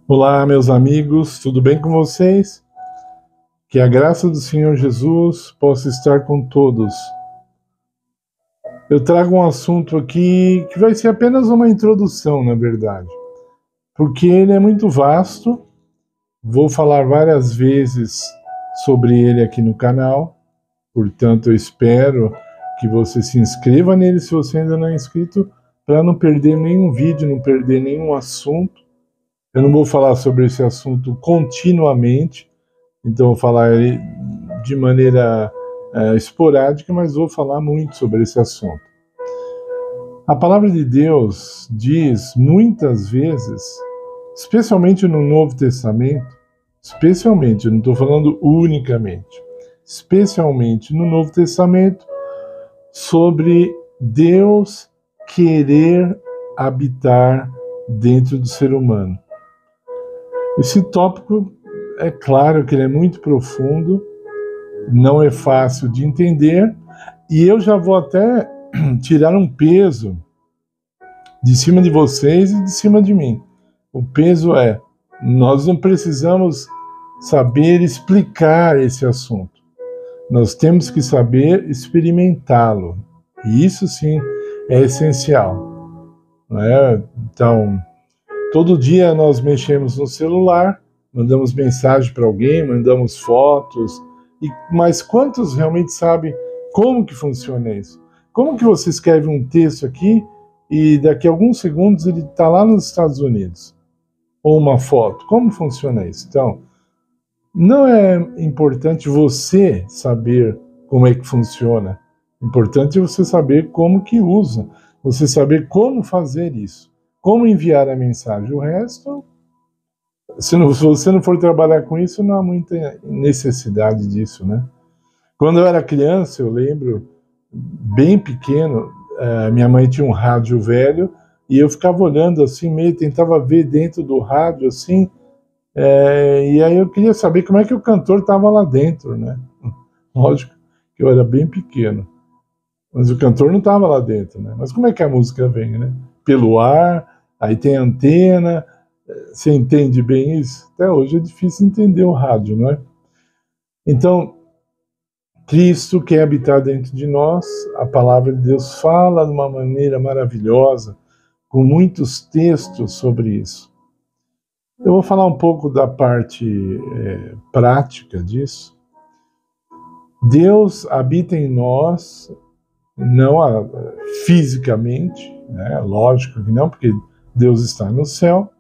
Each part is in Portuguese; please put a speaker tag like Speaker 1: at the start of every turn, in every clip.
Speaker 1: Olá, meus amigos, tudo bem com vocês? Que a graça do Senhor Jesus possa estar com todos. Eu trago um assunto aqui que vai ser apenas uma introdução, na verdade, porque ele é muito vasto. Vou falar várias vezes sobre ele aqui no canal, portanto, eu espero que você se inscreva nele se você ainda não é inscrito, para não perder nenhum vídeo, não perder nenhum assunto. Eu não vou falar sobre esse assunto continuamente. Então, eu vou falar de maneira esporádica, mas vou falar muito sobre esse assunto. A palavra de Deus diz muitas vezes, especialmente no Novo Testamento, especialmente, eu não estou falando unicamente, especialmente no Novo Testamento, sobre Deus querer habitar dentro do ser humano. Esse tópico, é claro que ele é muito profundo, não é fácil de entender, e eu já vou até tirar um peso de cima de vocês e de cima de mim. O peso é, nós não precisamos saber explicar esse assunto. Nós temos que saber experimentá-lo. E isso sim é essencial. Não é? Então, todo dia nós mexemos no celular, mandamos mensagem para alguém, mandamos fotos, mas quantos realmente sabem como que funciona isso? Como que você escreve um texto aqui e daqui a alguns segundos ele está lá nos Estados Unidos? Ou uma foto? Como funciona isso? Então, não é importante você saber como é que funciona. Importante é você saber como que usa, você saber como fazer isso, como enviar a mensagem. O resto, se você não for trabalhar com isso, não há muita necessidade disso, né? Quando eu era criança, eu lembro, bem pequeno, minha mãe tinha um rádio velho e eu ficava olhando assim, meio tentava ver dentro do rádio assim, e aí eu queria saber como é que o cantor estava lá dentro, né? Lógico que eu era bem pequeno, mas o cantor não estava lá dentro, né? Mas como é que a música vem, né? Pelo ar, aí tem antena, você entende bem isso? Até hoje é difícil entender o rádio, não é? Então, Cristo quer habitar dentro de nós, a palavra de Deus fala de uma maneira maravilhosa, com muitos textos sobre isso. Eu vou falar um pouco da parte prática disso. Deus habita em nós, não fisicamente, né? Lógico que não, porque Deus está no céu.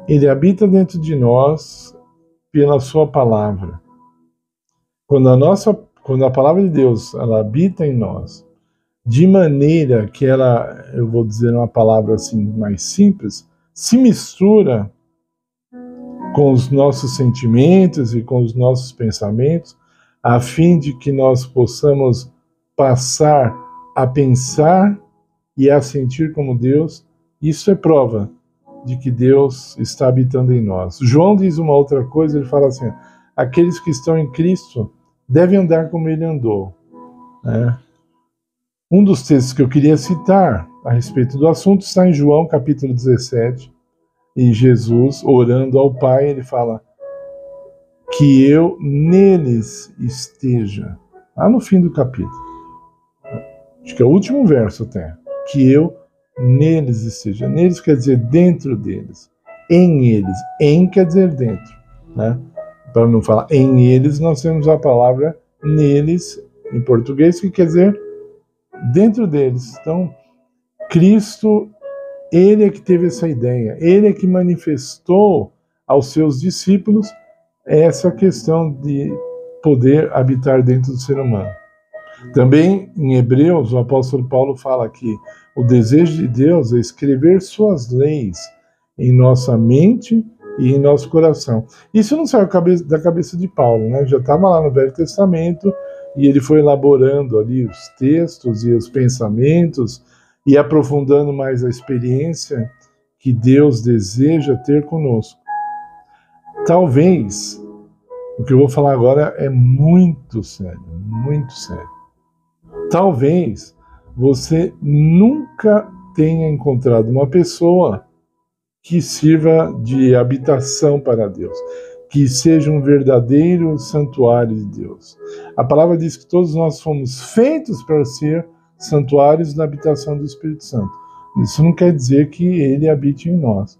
Speaker 1: Ele habita dentro de nós pela sua palavra. Quando a palavra de Deus ela habita em nós, de maneira que ela, eu vou dizer uma palavra assim mais simples, se mistura com os nossos sentimentos e com os nossos pensamentos, a fim de que nós possamos passar a pensar e a sentir como Deus, isso é prova de que Deus está habitando em nós. João diz uma outra coisa, ele fala assim, aqueles que estão em Cristo devem andar como ele andou. Né? Um dos textos que eu queria citar a respeito do assunto está em João capítulo 17, e Jesus, orando ao Pai, ele fala que eu neles esteja. Lá no fim do capítulo. Acho que é o último verso até. Que eu neles esteja. Neles quer dizer dentro deles. Em eles. Em quer dizer dentro. Né? Para não falar em eles, nós temos a palavra neles, em português, que quer dizer dentro deles. Então, Cristo, ele é que teve essa ideia. Ele é que manifestou aos seus discípulos essa questão de poder habitar dentro do ser humano. Também em Hebreus, o apóstolo Paulo fala que o desejo de Deus é escrever suas leis em nossa mente e em nosso coração. Isso não saiu da cabeça de Paulo, né? Já estava lá no Velho Testamento e ele foi elaborando ali os textos e os pensamentos e aprofundando mais a experiência que Deus deseja ter conosco. Talvez, o que eu vou falar agora é muito sério, muito sério. Talvez você nunca tenha encontrado uma pessoa que sirva de habitação para Deus, que seja um verdadeiro santuário de Deus. A palavra diz que todos nós fomos feitos para ser santuários da habitação do Espírito Santo. Isso não quer dizer que ele habite em nós.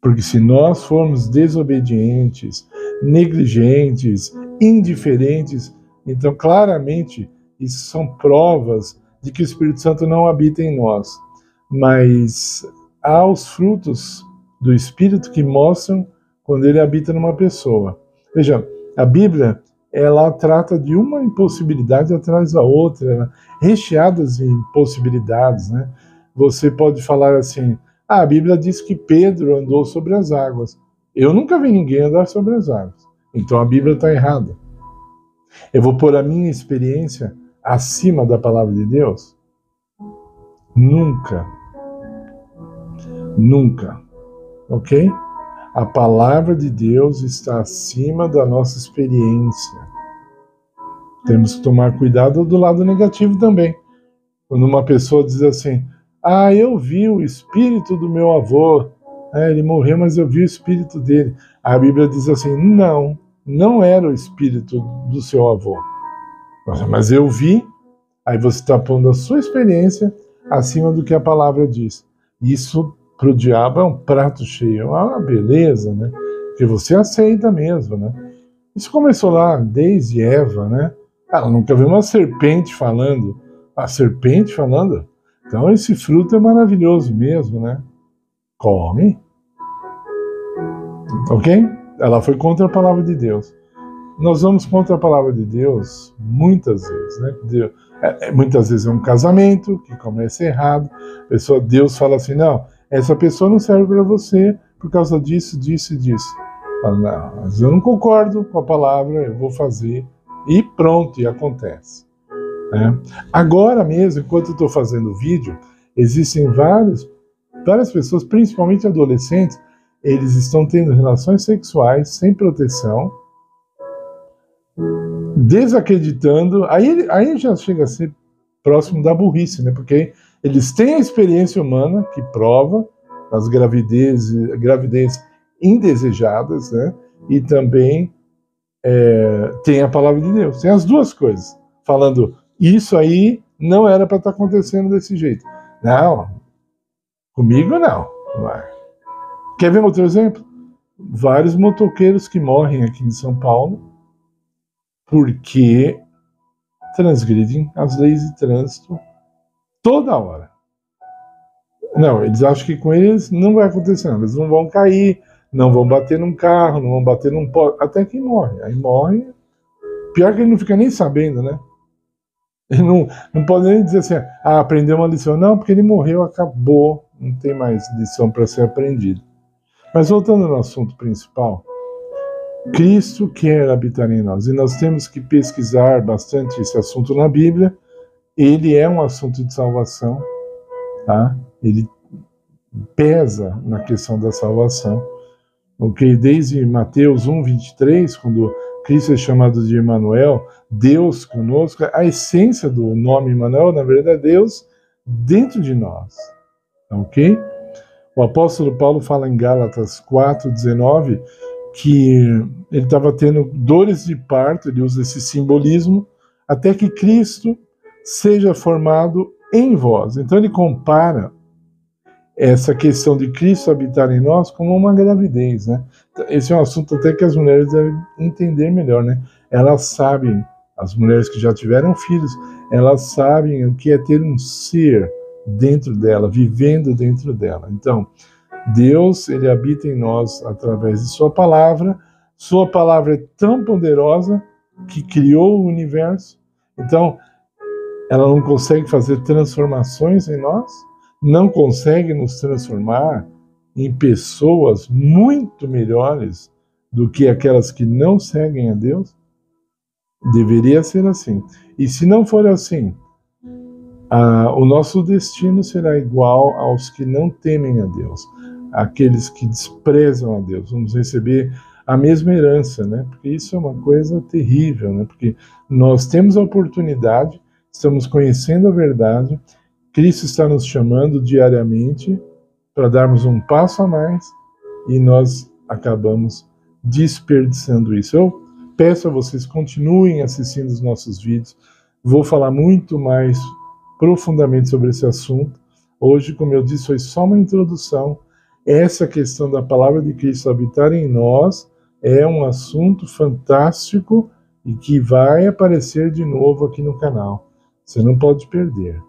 Speaker 1: Porque se nós formos desobedientes, negligentes, indiferentes, então claramente isso são provas de que o Espírito Santo não habita em nós. Mas há os frutos do Espírito que mostram quando ele habita numa pessoa. Veja, a Bíblia, ela trata de uma impossibilidade atrás da outra, recheadas de impossibilidades, né? Você pode falar assim, a Bíblia diz que Pedro andou sobre as águas. Eu nunca vi ninguém andar sobre as águas. Então a Bíblia está errada. Eu vou pôr a minha experiência acima da palavra de Deus? Nunca. Nunca. Ok? A palavra de Deus está acima da nossa experiência. Temos que tomar cuidado do lado negativo também. Quando uma pessoa diz assim, eu vi o espírito do meu avô, ele morreu, mas eu vi o espírito dele. A Bíblia diz assim, não era o espírito do seu avô. Mas eu vi, aí você está pondo a sua experiência acima do que a palavra diz. Isso para o diabo é um prato cheio, é uma beleza, né? Porque você aceita mesmo, né? Isso começou lá desde Eva, né? Ela nunca viu uma serpente falando. A serpente falando? Então esse fruto é maravilhoso mesmo, né? Come. Ok? Ela foi contra a palavra de Deus. Nós vamos contra a palavra de Deus muitas vezes, né? Muitas vezes é um casamento que começa errado. Deus fala assim, não, essa pessoa não serve para você por causa disso, disso e disso. Fala, não, mas eu não concordo com a palavra, eu vou fazer. E pronto, e acontece. Né? Agora mesmo, enquanto eu estou fazendo o vídeo, existem várias pessoas, principalmente adolescentes, eles estão tendo relações sexuais sem proteção, desacreditando, aí já chega a ser próximo da burrice, né? Porque eles têm a experiência humana que prova as gravidez indesejadas, né? E também tem a palavra de Deus, tem as duas coisas, falando, isso aí não era para estar acontecendo desse jeito. Não, comigo não. Quer ver outro exemplo? Vários motoqueiros que morrem aqui em São Paulo porque transgridem as leis de trânsito toda hora. Não, eles acham que com eles não vai acontecer nada. Eles não vão cair, não vão bater num carro, não vão bater num poste, até que morre. Aí morre, pior que ele não fica nem sabendo, né? Ele não pode nem dizer assim, aprendeu uma lição. Não, porque ele morreu, acabou, não tem mais lição para ser aprendida. Mas voltando no assunto principal, Cristo quer habitar em nós, e nós temos que pesquisar bastante esse assunto na Bíblia. Ele é um assunto de salvação, tá? Ele pesa na questão da salvação. Okay? Desde Mateus 1:23, quando Cristo é chamado de Emanuel, Deus conosco, a essência do nome Emanuel, na verdade, é Deus dentro de nós. Ok? O apóstolo Paulo fala em Gálatas 4:19 que ele estava tendo dores de parto, ele usa esse simbolismo, até que Cristo seja formado em vós. Então ele compara essa questão de Cristo habitar em nós como uma gravidez, né? Esse é um assunto até que as mulheres devem entender melhor, né? Elas sabem, as mulheres que já tiveram filhos, elas sabem o que é ter um ser dentro dela, vivendo dentro dela. Então, Deus, ele habita em nós através de sua palavra é tão poderosa que criou o universo, então ela não consegue fazer transformações em nós, não consegue nos transformar em pessoas muito melhores do que aquelas que não seguem a Deus? Deveria ser assim. E se não for assim, o nosso destino será igual aos que não temem a Deus, aqueles que desprezam a Deus. Vamos receber a mesma herança, né? Porque isso é uma coisa terrível, né? Porque nós temos a oportunidade, estamos conhecendo a verdade, Cristo está nos chamando diariamente para darmos um passo a mais e nós acabamos desperdiçando isso. Eu peço a vocês continuem assistindo os nossos vídeos. Vou falar muito mais profundamente sobre esse assunto. Hoje, como eu disse, foi só uma introdução. Essa questão da palavra de Cristo habitar em nós é um assunto fantástico e que vai aparecer de novo aqui no canal. Você não pode perder.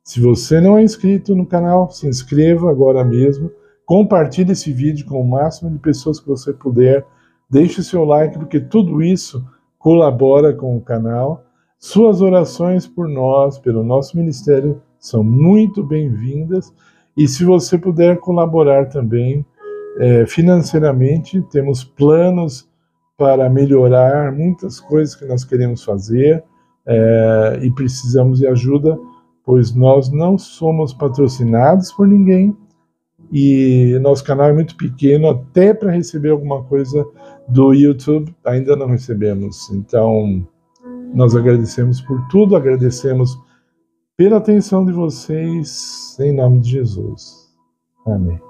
Speaker 1: Se você não é inscrito no canal, se inscreva agora mesmo. Compartilhe esse vídeo com o máximo de pessoas que você puder. Deixe seu like, porque tudo isso colabora com o canal. Suas orações por nós, pelo nosso ministério, são muito bem-vindas. E se você puder colaborar também financeiramente, temos planos para melhorar muitas coisas que nós queremos fazer e precisamos de ajuda, pois nós não somos patrocinados por ninguém e nosso canal é muito pequeno, até para receber alguma coisa do YouTube ainda não recebemos. Então, nós agradecemos por tudo, agradecemos pela atenção de vocês, em nome de Jesus. Amém.